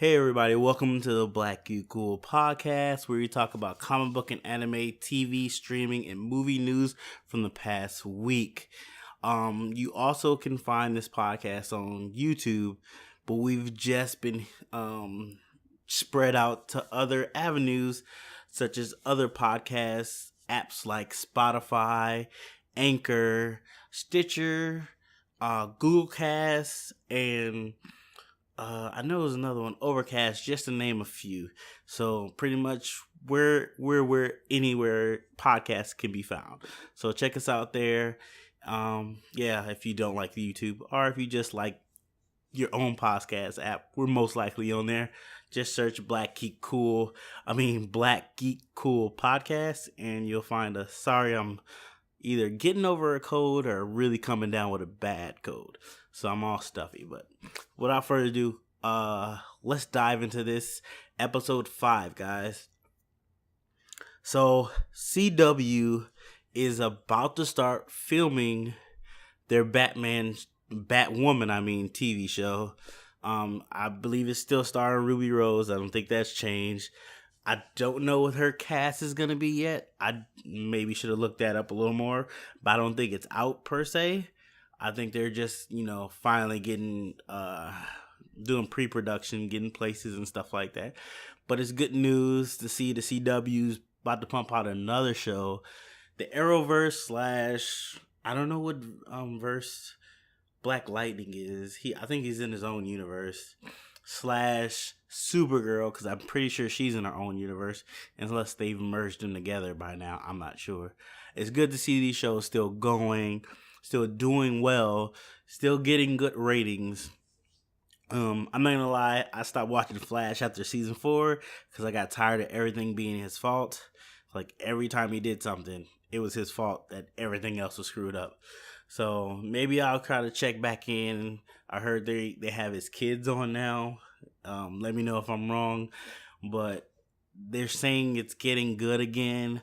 Hey everybody, welcome to the Black Geek Cool podcast where we talk about comic book and anime, TV, streaming, and movie news from the past week. You also can find this podcast on YouTube, but we've just been spread out to other avenues such as other podcasts, apps like Spotify, Anchor, Stitcher, Google Cast, and I know there's another one, Overcast, just to name a few. So pretty much we're anywhere podcasts can be found. So check us out there. If you don't like YouTube or if you just like your own podcast app, we're most likely on there. Just search Black Geek Cool podcast and you'll find us. Sorry, I'm either getting over a cold or really coming down with a bad cold. So I'm all stuffy, but without further ado, let's dive into this episode 5, guys. So CW is about to start filming their Batwoman TV show. I believe it's still starring Ruby Rose. I don't think that's changed. I don't know what her cast is going to be yet. I maybe should have looked that up a little more, but I don't think it's out per se. I think they're just, finally getting, doing pre-production, getting places and stuff like that. But it's good news to see the CW's about to pump out another show. The Arrowverse / I don't know what verse Black Lightning is. I think he's in his own universe / Supergirl, because I'm pretty sure she's in her own universe, unless they've merged them together by now. I'm not sure. It's good to see these shows still going, still doing well, still getting good ratings. I'm not gonna lie, I stopped watching Flash after season 4 because I got tired of everything being his fault. Like every time he did something, it was his fault that everything else was screwed up. So maybe I'll try to check back in. I heard they have his kids on now. Let me know if I'm wrong, but they're saying it's getting good again.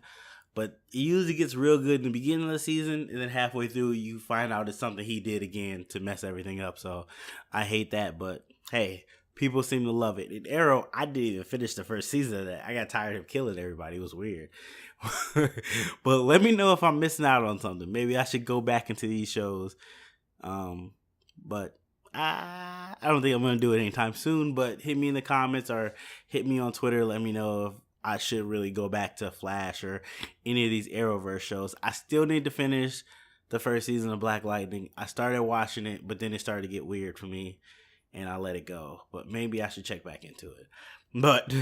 But it usually gets real good in the beginning of the season, and then halfway through, you find out it's something he did again to mess everything up. So I hate that, but hey, people seem to love it. In Arrow, I didn't even finish the first season of that. I got tired of killing everybody. It was weird. But let me know if I'm missing out on something. Maybe I should go back into these shows. But I don't think I'm going to do it anytime soon. But hit me in the comments or hit me on Twitter. Let me know if I should really go back to Flash or any of these Arrowverse shows. I still need to finish the first season of Black Lightning. I started watching it, but then it started to get weird for me, and I let it go. But maybe I should check back into it. But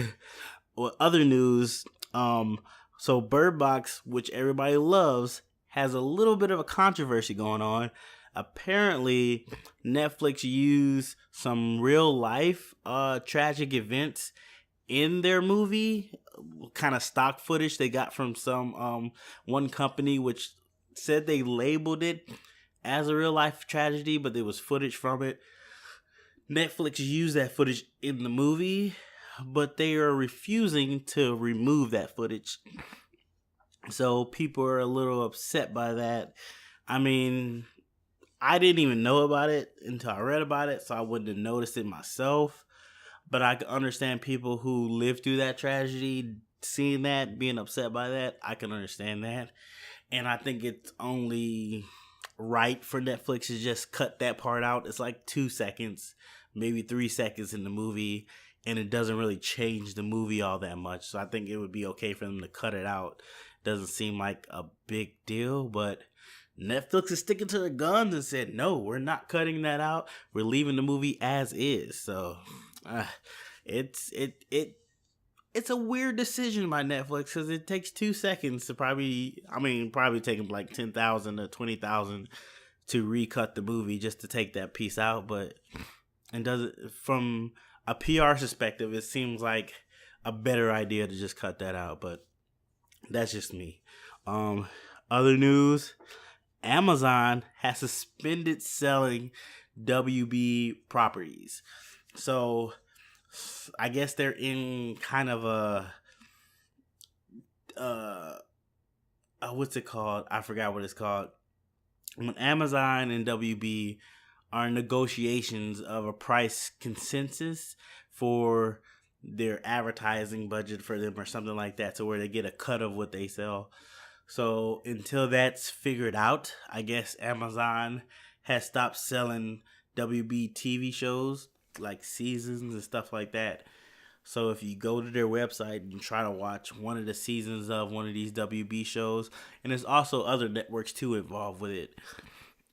other news, so Bird Box, which everybody loves, has a little bit of a controversy going on. Apparently, Netflix used some real life tragic events in their movie, kind of stock footage they got from some one company which said they labeled it as a real life tragedy, but there was footage from it. Netflix used that footage in the movie, but they are refusing to remove that footage. So people are a little upset by that. I mean, I didn't even know about it until I read about it, so I wouldn't have noticed it myself. But I can understand people who lived through that tragedy, seeing that, being upset by that. I can understand that. And I think it's only right for Netflix to just cut that part out. It's like 2 seconds, maybe 3 seconds in the movie, and it doesn't really change the movie all that much. So I think it would be okay for them to cut it out. Doesn't seem like a big deal, but Netflix is sticking to the guns and said, no, we're not cutting that out. We're leaving the movie as is. So it's a weird decision by Netflix because it takes 2 seconds to probably take them like 10,000 to 20,000 to recut the movie just to take that piece out. But from a PR perspective, it seems like a better idea to just cut that out. But that's just me. Other news, Amazon has suspended selling WB properties. So I guess they're in kind of what's it called? I forgot what it's called. When Amazon and WB are in negotiations of a price consensus for their advertising budget for them or something like that, to where they get a cut of what they sell. So until that's figured out, I guess Amazon has stopped selling WB TV shows like seasons and stuff like that. So if you go to their website and try to watch one of the seasons of one of these WB shows, and there's also other networks too involved with it,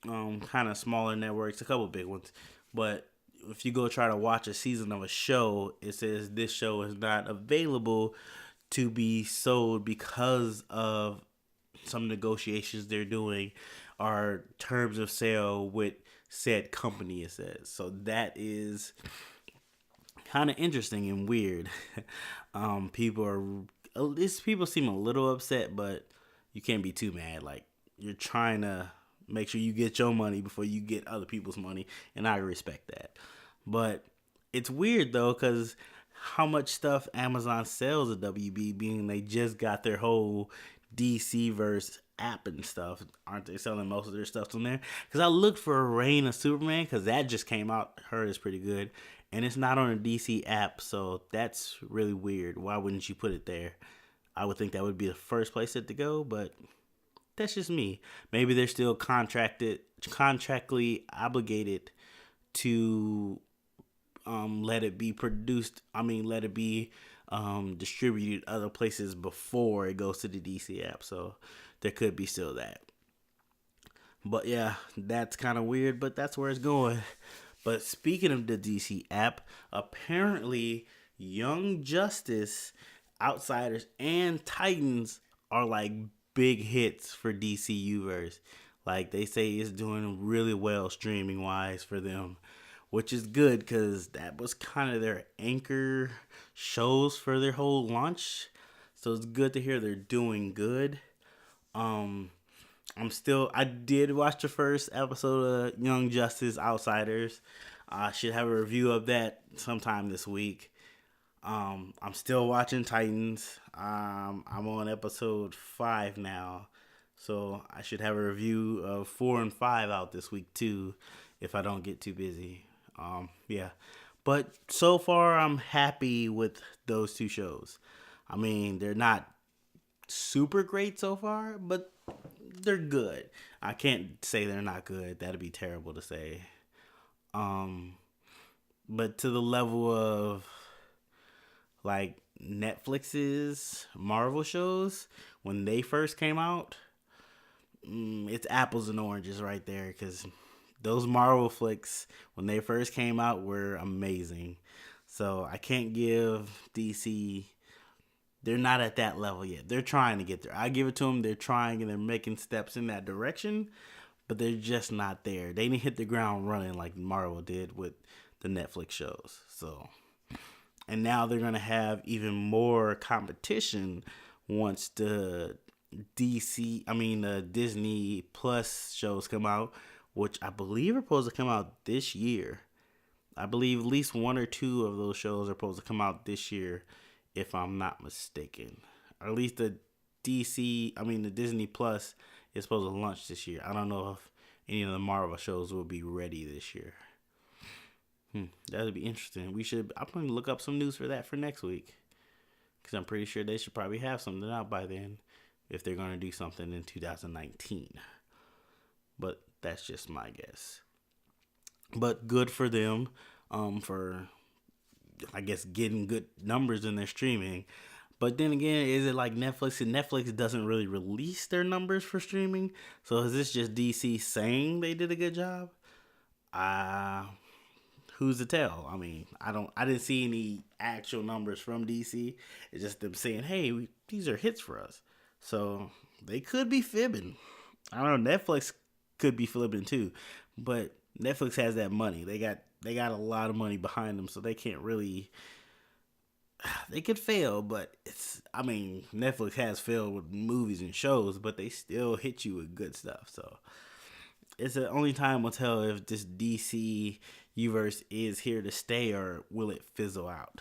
kind of smaller networks, a couple big ones, but if you go try to watch a season of a show, it says this show is not available to be sold because of some negotiations they're doing, or terms of sale with said company, it says. So that is kind of interesting and weird. People seem a little upset, but you can't be too mad. Like, you're trying to make sure you get your money before you get other people's money, and I respect that. But it's weird though, because how much stuff Amazon sells at WB, being they just got their whole DC verse app and stuff. Aren't they selling most of their stuff on there? Because I looked for Reign of Superman, because that just came out. Heard is pretty good, and it's not on a DC app, so that's really weird. Why wouldn't you put it there? I would think that would be the first place it to go, but that's just me. Maybe they're still contractually obligated to let it be produced. Let it be distributed other places before it goes to the DC app. So there could be still that. But yeah, that's kind of weird, but that's where it's going. But speaking of the DC app, apparently Young Justice, Outsiders, and Titans are like big hits for DC Universe. Like, they say it's doing really well streaming wise for them, which is good because that was kind of their anchor shows for their whole launch. So it's good to hear they're doing good. I did watch the first episode of Young Justice Outsiders. I should have a review of that sometime this week. I'm still watching Titans. I'm on episode 5 now. So I should have a review of 4 and 5 out this week too, if I don't get too busy. Yeah. But so far, I'm happy with those two shows. They're not super great so far, but they're good. I can't say they're not good. That'd be terrible to say. But to the level of like Netflix's Marvel shows when they first came out, it's apples and oranges right there, because those Marvel flicks when they first came out were amazing. So I can't give DC. They're not at that level yet. They're trying to get there. I give it to them. They're trying and they're making steps in that direction, but they're just not there. They didn't hit the ground running like Marvel did with the Netflix shows. So, and now they're going to have even more competition once the the Disney Plus shows come out, which I believe are supposed to come out this year. I believe at least 1 or 2 of those shows are supposed to come out this year, if I'm not mistaken. Or at least the Disney Plus is supposed to launch this year. I don't know if any of the Marvel shows will be ready this year. That would be interesting. I'm going to look up some news for that for next week, because I'm pretty sure they should probably have something out by then if they're going to do something in 2019. But that's just my guess. But good for them, for, I guess, getting good numbers in their streaming. But then again, is it like Netflix? And Netflix doesn't really release their numbers for streaming. So is this just DC saying they did a good job? Who's to tell? I didn't see any actual numbers from DC. It's just them saying, hey, these are hits for us. So they could be fibbing. I don't know. Netflix could be fibbing too. But Netflix has that money. They got a lot of money behind them, so they can't really. They could fail, but Netflix has failed with movies and shows, but they still hit you with good stuff. So it's the only time we'll tell if this DC universe is here to stay or will it fizzle out.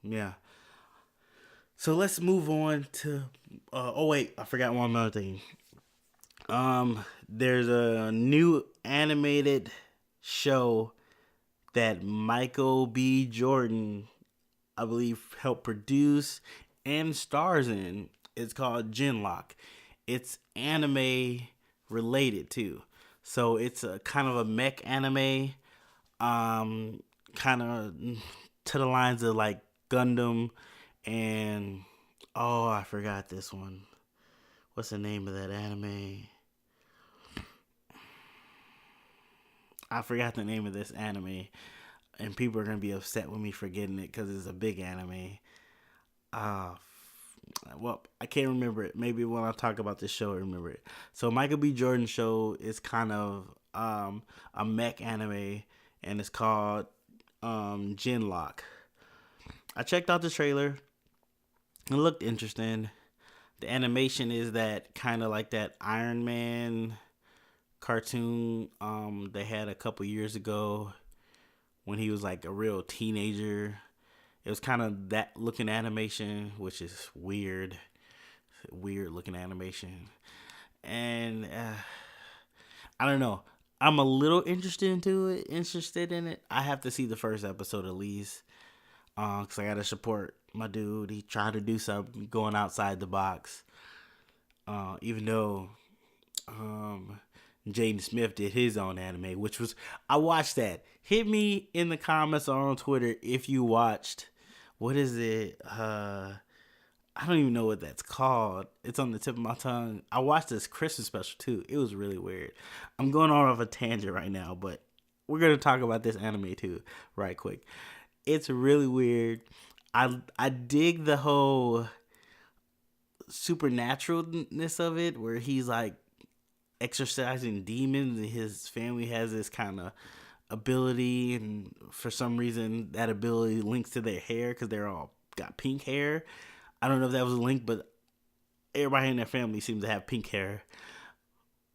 Yeah. So let's move on to. I forgot one other thing. There's a new animated show that Michael B. Jordan, I believe, helped produce and stars in. It's called Genlock. It's anime related too. So it's a kind of a mech anime, um, kind of to the lines of like Gundam and oh, I forgot this one. What's the name of that anime? I forgot the name of this anime, and people are gonna be upset with me for getting it because it's a big anime. Uh, well, I can't remember it. Maybe when I talk about this show, I remember it. So Michael B. Jordan show is kind of a mech anime, and it's called Genlock. I checked out the trailer. It looked interesting. The animation is that kind of like that Iron Man cartoon they had a couple years ago when he was like a real teenager. It was kind of that looking animation, which is weird looking animation. And I don't know. I'm a little interested in it. I have to see the first episode at least, because I gotta support my dude. He tried to do something, going outside the box. Even though Jaden Smith did his own anime, which was I watched that. Hit me in the comments or on Twitter if you watched. What is it? I don't even know what that's called. It's on the tip of my tongue. I watched this Christmas special too. It was really weird. I'm going on off a tangent right now, but we're gonna talk about this anime too, right quick. It's really weird. I dig the whole supernaturalness of it, where he's like exorcising demons, and his family has this kind of ability, and for some reason that ability links to their hair because they're all got pink hair. I don't know if that was a link, but everybody in their family seems to have pink hair.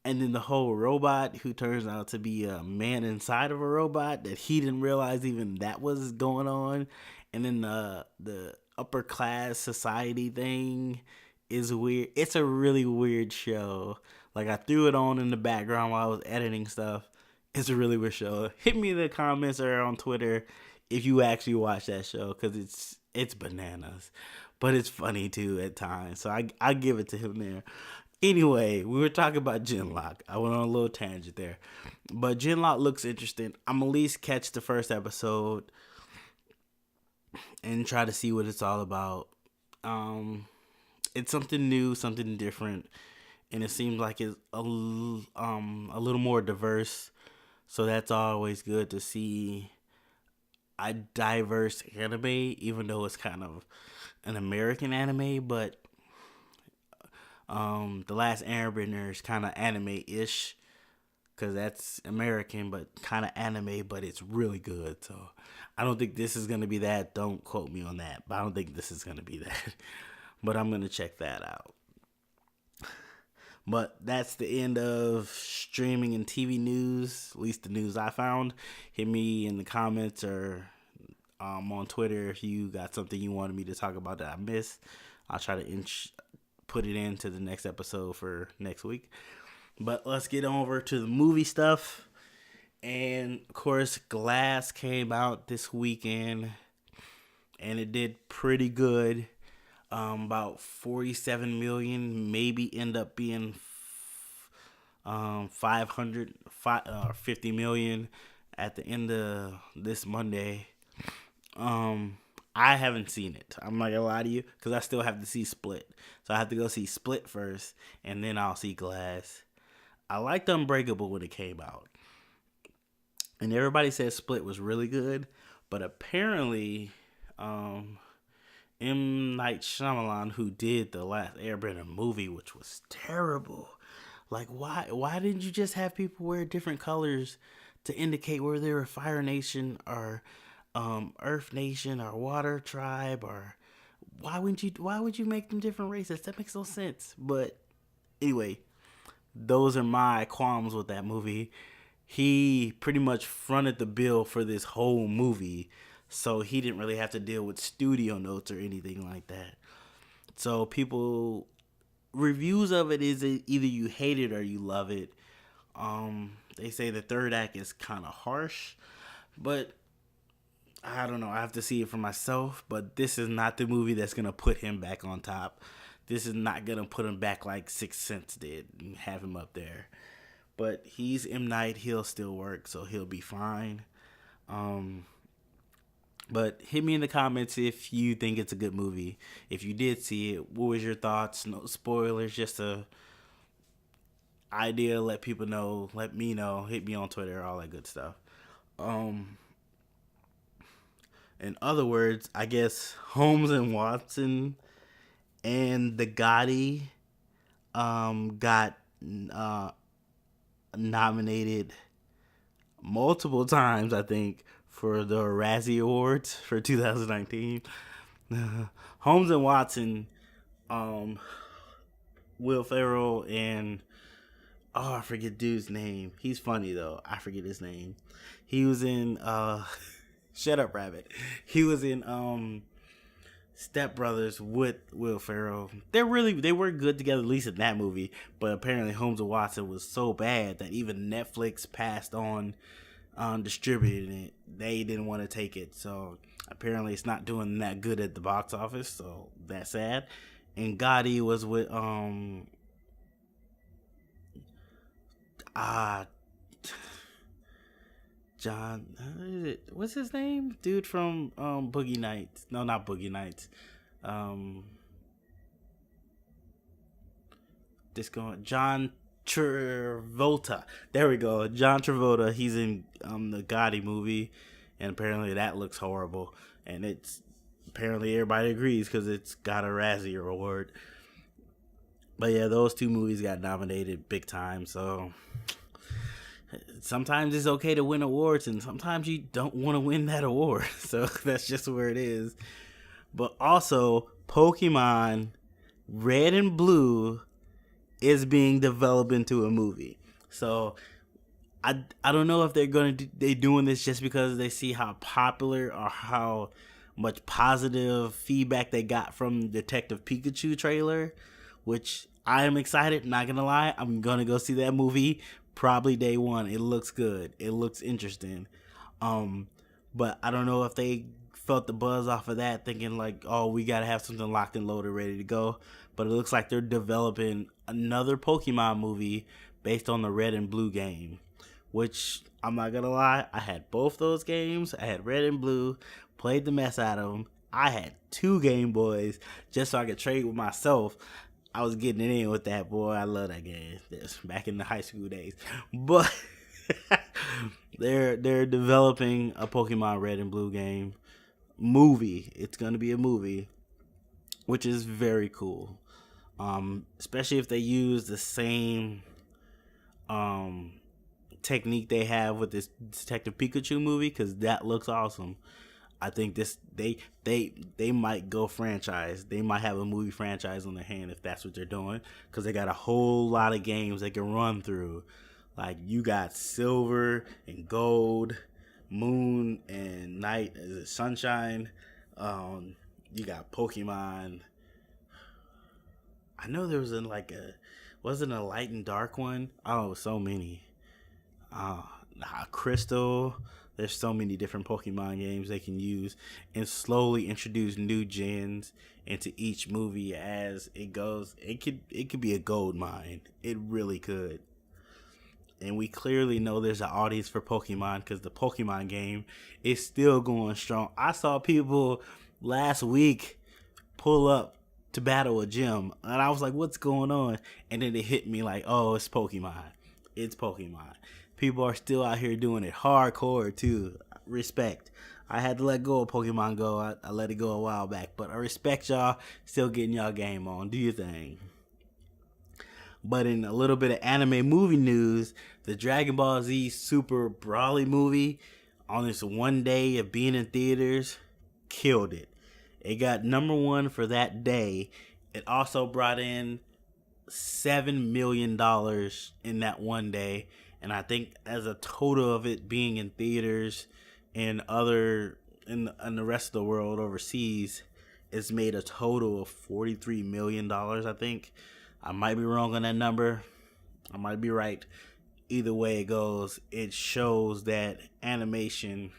And then the whole robot who turns out to be a man inside of a robot that he didn't realize even that was going on. And then the upper class society thing is weird. It's a really weird show. Like I threw it on in the background while I was editing stuff. It's a really weird show. Hit me in the comments or on Twitter if you actually watch that show, because it's bananas, but it's funny too at times. So I give it to him there. Anyway, we were talking about Genlock. I went on a little tangent there, but Genlock looks interesting. I'm at least catch the first episode and try to see what it's all about. It's something new, something different, and it seems like it's a little more diverse. So that's always good to see a diverse anime, even though it's kind of an American anime. But The Last Airbender is kind of anime-ish, because that's American, but kind of anime, but it's really good. So I don't think this is going to be that. Don't quote me on that, but I don't think this is going to be that. But I'm going to check that out. But that's the end of streaming and TV news, at least the news I found. Hit me in the comments or on Twitter if you got something you wanted me to talk about that I missed. I'll try to put it into the next episode for next week. But let's get over to the movie stuff. And, of course, Glass came out this weekend, and it did pretty good. About 47 million, maybe end up being 50 million at the end of this Monday. I haven't seen it. I'm not gonna lie to you, because I still have to see Split. So I have to go see Split first, and then I'll see Glass. I liked Unbreakable when it came out, and everybody said Split was really good, but apparently, M. Night Shyamalan, who did the Last Airbender movie, which was terrible. Like, why didn't you just have people wear different colors to indicate whether they were Fire Nation or Earth Nation or Water Tribe, or why would you make them different races? That makes no sense. But anyway, those are my qualms with that movie. He pretty much fronted the bill for this whole movie, so he didn't really have to deal with studio notes or anything like that. So reviews of it is either you hate it or you love it. They say the third act is kind of harsh, but I don't know. I have to see it for myself, but this is not the movie that's gonna put him back on top. This is not gonna put him back like Sixth Sense did and have him up there. But he's M Night. He'll still work, so he'll be fine. Um, but hit me in the comments if you think it's a good movie. If you did see it, what was your thoughts? No spoilers, just a idea. Let people know. Let me know. Hit me on Twitter. All that good stuff. Um, in other words, I guess Holmes and Watson and the Gotti got uh, nominated multiple times, I think, for the Razzie Awards for 2019. Holmes and Watson, um, Will Ferrell, and I forget dude's name. He's funny though. I forget his name. He was in Shut Up Rabbit. He was in Step Brothers with Will Ferrell. They were good together, at least in that movie. But apparently Holmes and Watson was so bad that even Netflix passed on distributing it. They didn't want to take it, so apparently it's not doing that good at the box office. So that's sad. And Gotti was with uh John, what's his name? Dude from Boogie Nights. No, not Boogie Nights. Um, John Travolta. There we go. John Travolta. He's in the Gotti movie, and apparently that looks horrible. And it's apparently everybody agrees because it's got a Razzie Award. But yeah, those two movies got nominated big time. So sometimes it's okay to win awards, and sometimes you don't want to win that award. So that's just where it is. But also, Pokemon Red and Blue is being developed into a movie. So I don't know if they doing this just because they see how popular or how much positive feedback they got from Detective Pikachu trailer, which I am excited. Not gonna lie, I'm gonna go see that movie probably day one. It looks good. It looks interesting. But I don't know if they felt the buzz off of that, thinking like, oh, we gotta have something locked and loaded, ready to go. But it looks like they're developing another Pokemon movie based on the Red and Blue game, which I'm not gonna lie, I had both those games. I had Red and Blue, played the mess out of them. I had 2 Game Boys just so I could trade with myself. I was getting it in with that, boy. I love that game. This back in the high school days. But they're developing a Pokemon Red and Blue game movie. It's gonna be a movie, which is very cool. Especially if they use the same technique they have with this Detective Pikachu movie, because that looks awesome. I think they might go franchise. They might have a movie franchise on their hand if that's what they're doing, because they got a whole lot of games they can run through. Like you got Silver and Gold, Moon and Night, is it Sunshine? You got Pokemon. I know there was wasn't a Light and Dark one? Oh, so many. Crystal. There's so many different Pokemon games they can use and slowly introduce new gens into each movie as it goes. It could be a gold mine. It really could. And we clearly know there's an audience for Pokemon because the Pokemon game is still going strong. I saw people last week pull up to battle a gym, and I was like, what's going on? And then it hit me like, oh, it's Pokemon. It's Pokemon. People are still out here doing it hardcore too. Respect. I had to let go of Pokemon Go. I let it go a while back, but I respect y'all still getting y'all game on. Do your thing. But in a little bit of anime movie news, the Dragon Ball Z Super Broly movie, on this one day of being in theaters, killed it. It got #1 for that day. It also brought in $7 million in that one day. And I think as a total of it being in theaters and in the rest of the world overseas, it's made a total of $43 million, I think. I might be wrong on that number. I might be right. Either way it goes, it shows that animation,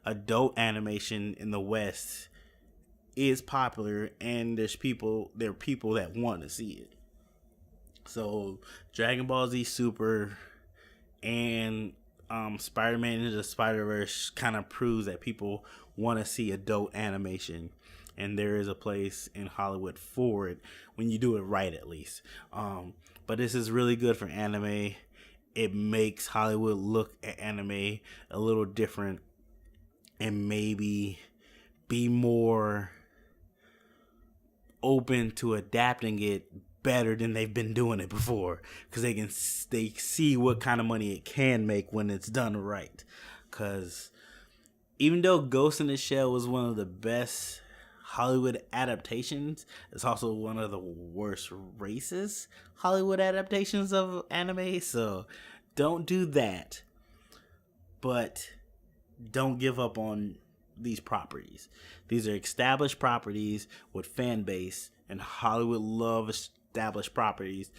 adult animation in the West is popular, and there are people that want to see it. So Dragon Ball Z Super and Spider-Man Into the Spider-Verse kind of proves that people want to see adult animation, and there is a place in Hollywood for it when you do it right, at least. But this is really good for anime. It makes Hollywood look at anime a little different and maybe be more open to adapting it better than they've been doing it before, because they see what kind of money it can make when it's done right. Because even though Ghost in the Shell was one of the best Hollywood adaptations, it's also one of the worst racist Hollywood adaptations of anime. So don't do that, but don't give up on these properties. These are established properties with fan base, and Hollywood love established properties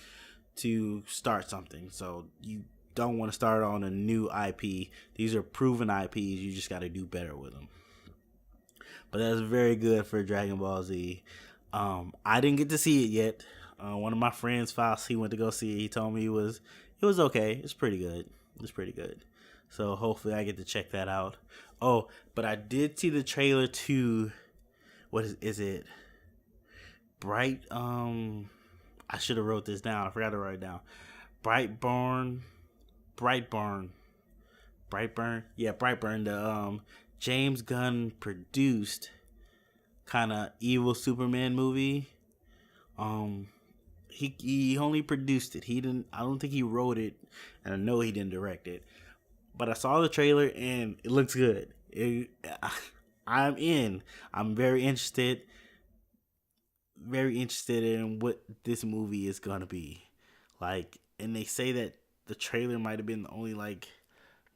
to start something. So you don't want to start on a new IP. These are proven IPs. You just got to do better with them. But that's very good for Dragon Ball Z. I didn't get to see it yet. One of my friends, Faust, he went to go see it. He told me it was okay. It's pretty good. So hopefully I get to check that out. Oh, but I did see the trailer to, what is it? Bright. I should have wrote this down. I forgot to write it down. Brightburn. Yeah, Brightburn. The James Gunn produced kind of evil Superman movie. He only produced it. He didn't. I don't think he wrote it, and I know he didn't direct it. But I saw the trailer and it looks good. I'm in. I'm very interested in what this movie is gonna be like. And they say that the trailer might have been only like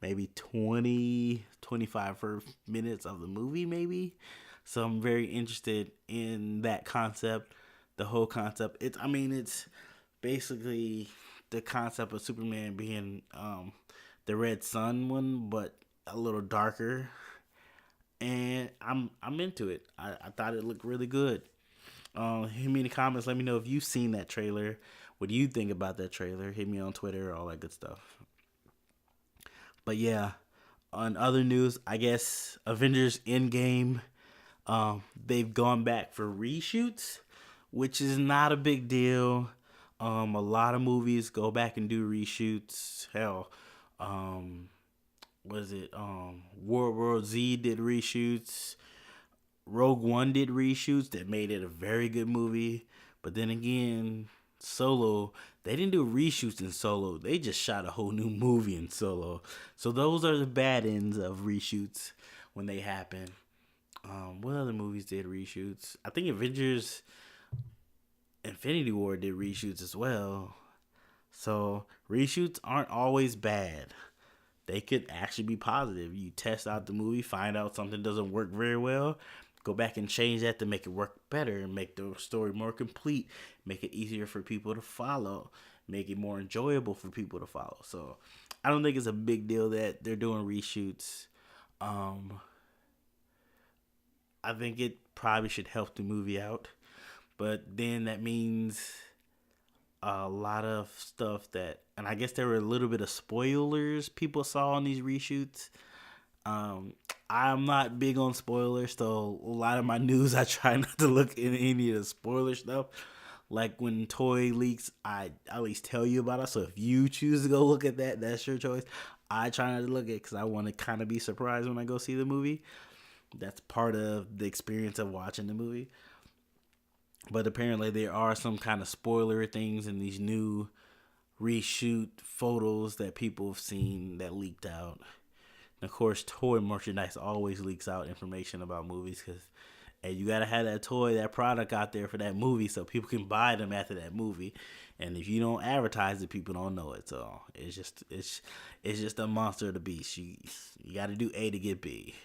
maybe 20-25 minutes of the movie, maybe. So I'm very interested in that concept, the whole concept. It's basically the concept of Superman being the Red Sun one, but a little darker. And I'm into it. I thought it looked really good. Hit me in the comments. Let me know if you've seen that trailer. What do you think about that trailer? Hit me on Twitter, all that good stuff. But yeah, on other news, I guess Avengers Endgame, they've gone back for reshoots, which is not a big deal. A lot of movies go back and do reshoots. Hell, was it World War Z did reshoots. Rogue One did reshoots that made it a very good movie. But then again, Solo, they didn't do reshoots in Solo. They just shot a whole new movie in Solo. So those are the bad ends of reshoots when they happen. What other movies did reshoots? I think Avengers Infinity War did reshoots as well. So reshoots aren't always bad. They could actually be positive. You test out the movie, find out something doesn't work very well, go back and change that to make it work better and make the story more complete, make it easier for people to follow, make it more enjoyable for people to follow. So I don't think it's a big deal that they're doing reshoots. I think it probably should help the movie out. But then that means a lot of stuff that, and I guess there were a little bit of spoilers people saw on these reshoots. I'm not big on spoilers, so a lot of my news I try not to look in any of the spoiler stuff. Like when toy leaks, I at least tell you about it. So if you choose to go look at that, that's your choice. I try not to look at it because I want to kind of be surprised when I go see the movie. That's part of the experience of watching the movie. But apparently there are some kind of spoiler things in these new reshoot photos that people have seen that leaked out. And of course, toy merchandise always leaks out information about movies because, hey, you gotta have that toy, that product out there for that movie so people can buy them after that movie. And if you don't advertise it, people don't know it. So it's just a monster of the beast. You got to do A to get B.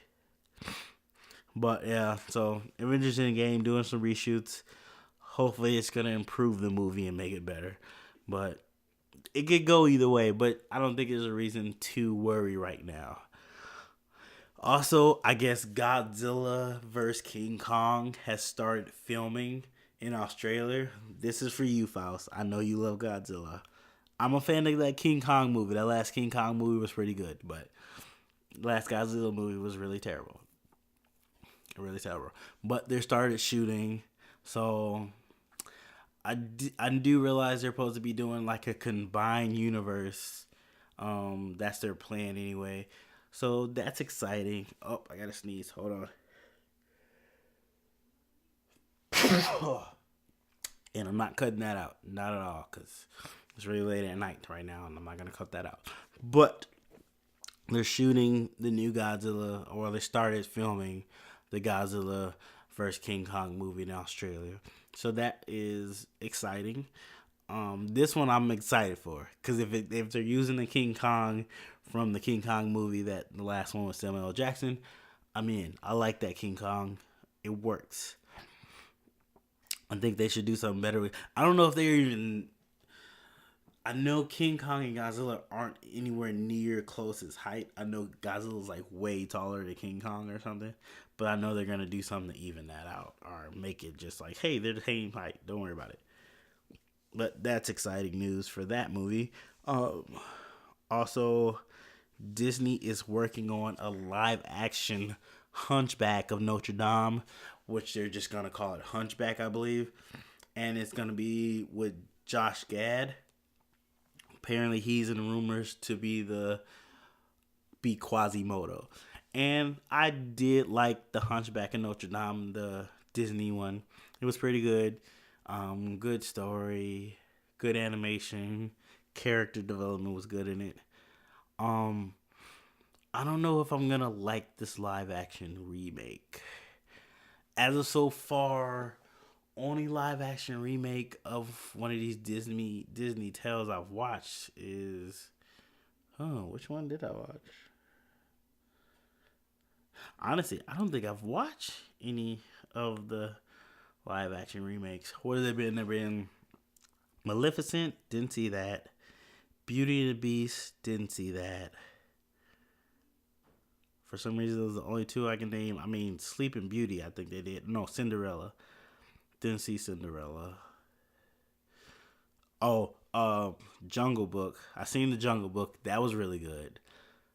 But yeah, so Avengers Endgame doing some reshoots. Hopefully it's going to improve the movie and make it better. But it could go either way, but I don't think there's a reason to worry right now. Also, I guess Godzilla vs. King Kong has started filming in Australia. This is for you, Faust. I know you love Godzilla. I'm a fan of that King Kong movie. That last King Kong movie was pretty good, but the last Godzilla movie was really terrible. Really terrible. But they started shooting, so I do realize they're supposed to be doing like a combined universe. That's their plan anyway. So that's exciting. Oh, I gotta sneeze. Hold on. And I'm not cutting that out. Not at all. Because it's really late at night right now. And I'm not going to cut that out. But they're shooting the new Godzilla. Or they started filming the Godzilla vs. King Kong movie in Australia. So that is exciting. This one I'm excited for. Because if they're using the King Kong from the King Kong movie, that the last one with Samuel L. Jackson, I'm in. I like that King Kong. It works. I think they should do something better with. I don't know if they're even. I know King Kong and Godzilla aren't anywhere near close as height. I know Godzilla's like way taller than King Kong or something, but I know they're gonna do something to even that out or make it just like, hey, they're the same height. Don't worry about it. But that's exciting news for that movie. Also, Disney is working on a live action Hunchback of Notre Dame, which they're just going to call it Hunchback, I believe. And it's going to be with Josh Gad. Apparently, he's in rumors to be Quasimodo. And I did like the Hunchback of Notre Dame, the Disney one. It was pretty good. Good story, good animation, character development was good in it. I don't know if I'm gonna like this live action remake. As of so far, only live action remake of one of these Disney tales I've watched is, which one did I watch? Honestly, I don't think I've watched any of the live action remakes. What have they been? They've been Maleficent, didn't see that. Beauty and the Beast, didn't see that. For some reason, those are the only two I can name. I mean, Sleeping Beauty, I think they did. No, Cinderella. Didn't see Cinderella. Oh, Jungle Book. I seen the Jungle Book. That was really good.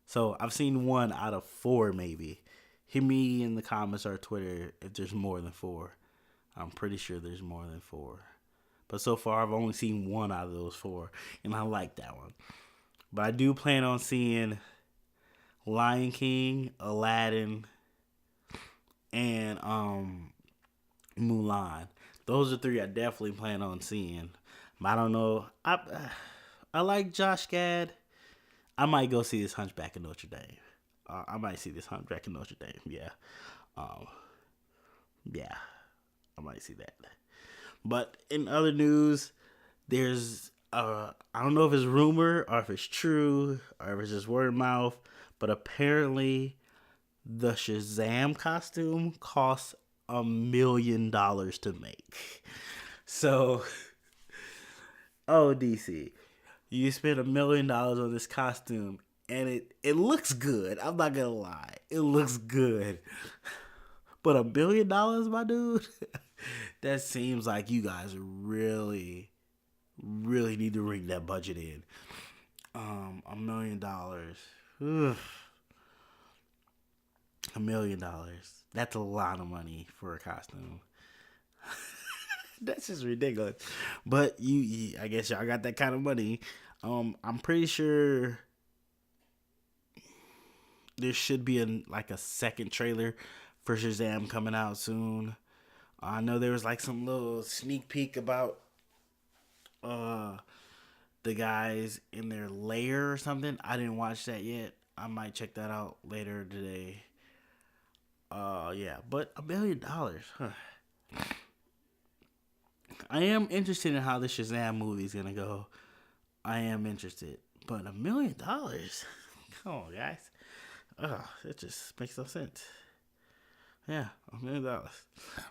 So I've seen one out of four, maybe. Hit me in the comments or Twitter if there's more than four. I'm pretty sure there's more than four. But so far, I've only seen one out of those four, and I like that one. But I do plan on seeing Lion King, Aladdin, and Mulan. Those are three I definitely plan on seeing. But I don't know. I like Josh Gad. I might go see this Hunchback of Notre Dame. I might see this Hunchback of Notre Dame. Yeah. Um, yeah. I might see that. But in other news, there's I don't know if it's rumor or if it's true or if it's just word of mouth, but apparently the Shazam costume costs $1 million to make. So, oh DC, you spent $1 million on this costume and it looks good. I'm not gonna lie, it looks good. But $1 billion, my dude, that seems like you guys really, really need to ring that budget in. $1 million. Ugh. $1 million. That's a lot of money for a costume. That's just ridiculous. But I guess y'all got that kind of money. I'm pretty sure there should be a second trailer for Shazam coming out soon. I know there was like some little sneak peek about the guys in their lair or something. I didn't watch that yet. I might check that out later today. Yeah, but $1 million. Huh. I am interested in how the Shazam movie is gonna go. I am interested, but $1 million. Come on, guys. It just makes no sense. Yeah, $1 million.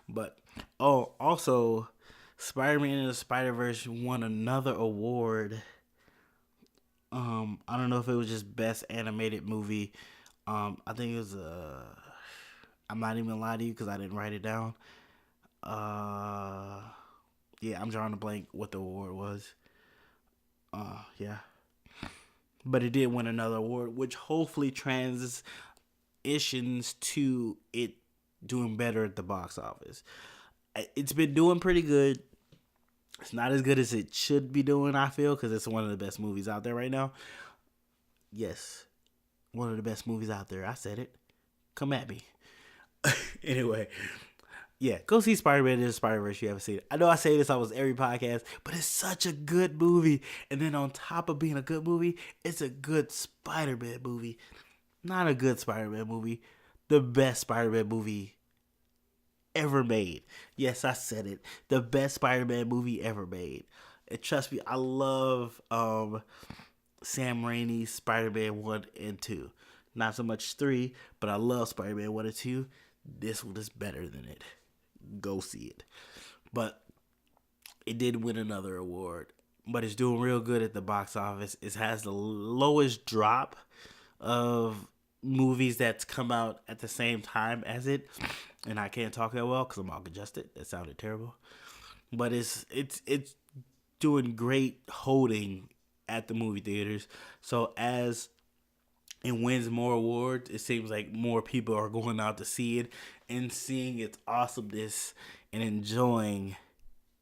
But also, Spider-Man and the Spider-Verse won another award. I don't know if it was just best animated movie I think it was I'm not even gonna lie to you because I didn't write it down. Uh, yeah, I'm drawing a blank what the award was. Yeah, but it did win another award, which hopefully transitions to it doing better at the box office. It's been doing pretty good. It's not as good as it should be doing, I feel, because it's one of the best movies out there right now. Yes, one of the best movies out there. I said it. Come at me. Anyway, yeah, go see Spider-Man Into the Spider-Verse. You haven't seen it. I know I say this almost every podcast, but it's such a good movie. And then on top of being a good movie, it's a good Spider-Man movie. Not a good Spider-Man movie. The best Spider-Man movie ever made. Yes, I said it. The best Spider-Man movie ever made. And trust me, I love Sam Raimi's Spider-Man 1 and 2. Not so much 3, but I love Spider-Man 1 and 2. This one is better than it. Go see it. But it did win another award. But it's doing real good at the box office. It has the lowest drop of movies that's come out at the same time as it. And I can't talk that well because I'm all congested. That sounded terrible. But it's doing great holding at the movie theaters. So as it wins more awards, it seems like more people are going out to see it and seeing its awesomeness and enjoying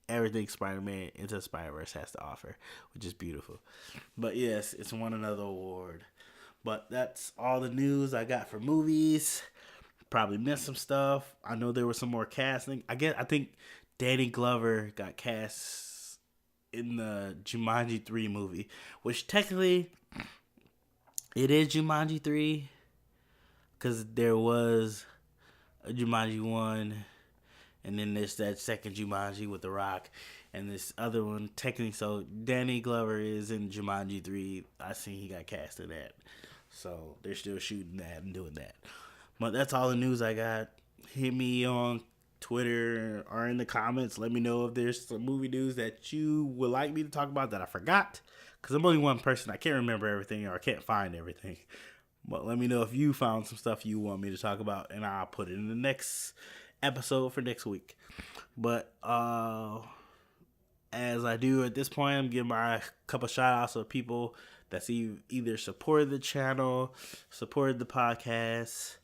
everything Spider-Man Into the Spider-Verse has to offer, which is beautiful. But yes, it's won another award. But that's all the news I got for movies. Probably missed some stuff. I know there was some more casting. I think Danny Glover got cast in the Jumanji 3 movie, which technically it is Jumanji 3 because there was a Jumanji 1 and then there's that second Jumanji with The Rock and this other one technically. So Danny Glover is in Jumanji 3. I seen he got cast in that. So they're still shooting that and doing that. But that's all the news I got. Hit me on Twitter or in the comments. Let me know if there's some movie news that you would like me to talk about that I forgot. Because I'm only one person. I can't remember everything or I can't find everything. But let me know if you found some stuff you want me to talk about. And I'll put it in the next episode for next week. But as I do at this point, I'm giving my couple shout outs of people that's either supported the channel, supported the podcast.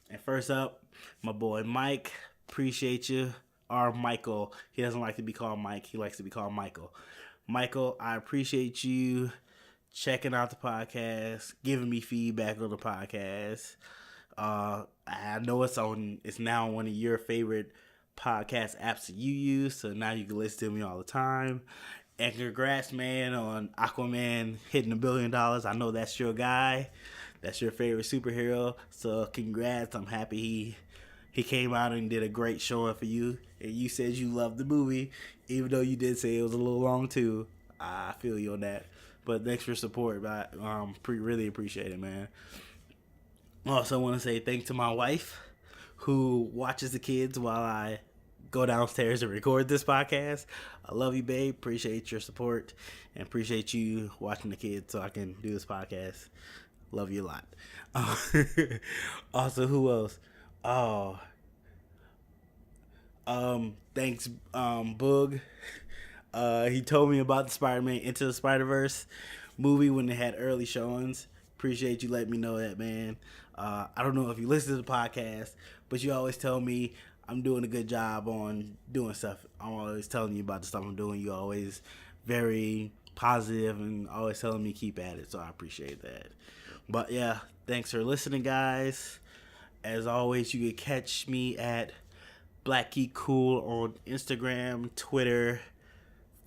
And first up, my boy Mike. Appreciate you. Or Michael. He doesn't like to be called Mike. He likes to be called Michael. Michael, I appreciate you checking out the podcast, giving me feedback on the podcast. I know it's now one of your favorite podcast apps that you use, so now you can listen to me all the time. And congrats, man, on Aquaman hitting $1 billion. I know that's your guy. That's your favorite superhero. So congrats. I'm happy he came out and did a great showing for you. And you said you loved the movie, even though you did say it was a little long too. I feel you on that. But thanks for your support. I really appreciate it, man. Also want to say thanks to my wife who watches the kids while I go downstairs and record this podcast. I love you, babe. Appreciate your support and appreciate you watching the kids so I can do this podcast. Love you a lot. Also, who else? Oh, thanks, Boog. He told me about the Spider-Man Into the Spider-Verse movie when they had early showings. Appreciate you letting me know that, man. I don't know if you listen to the podcast, but you always tell me I'm doing a good job on doing stuff. I'm always telling you about the stuff I'm doing. You're always very positive and always telling me keep at it, so I appreciate that. But yeah, thanks for listening, guys. As always, you can catch me at Black Geek Cool on Instagram, Twitter,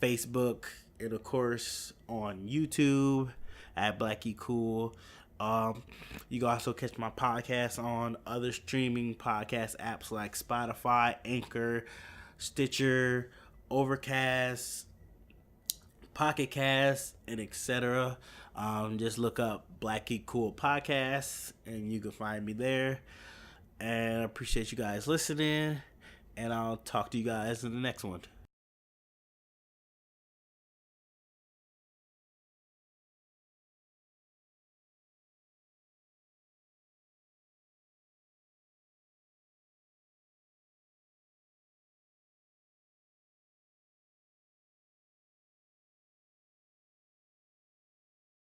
Facebook, and of course on YouTube at Black Geek Cool. You can also catch my podcast on other streaming podcast apps like Spotify, Anchor, Stitcher, Overcast, Pocket Cast, and etc. Just look up Black Geek Cool Podcast and you can find me there. And I appreciate you guys listening, and I'll talk to you guys in the next one.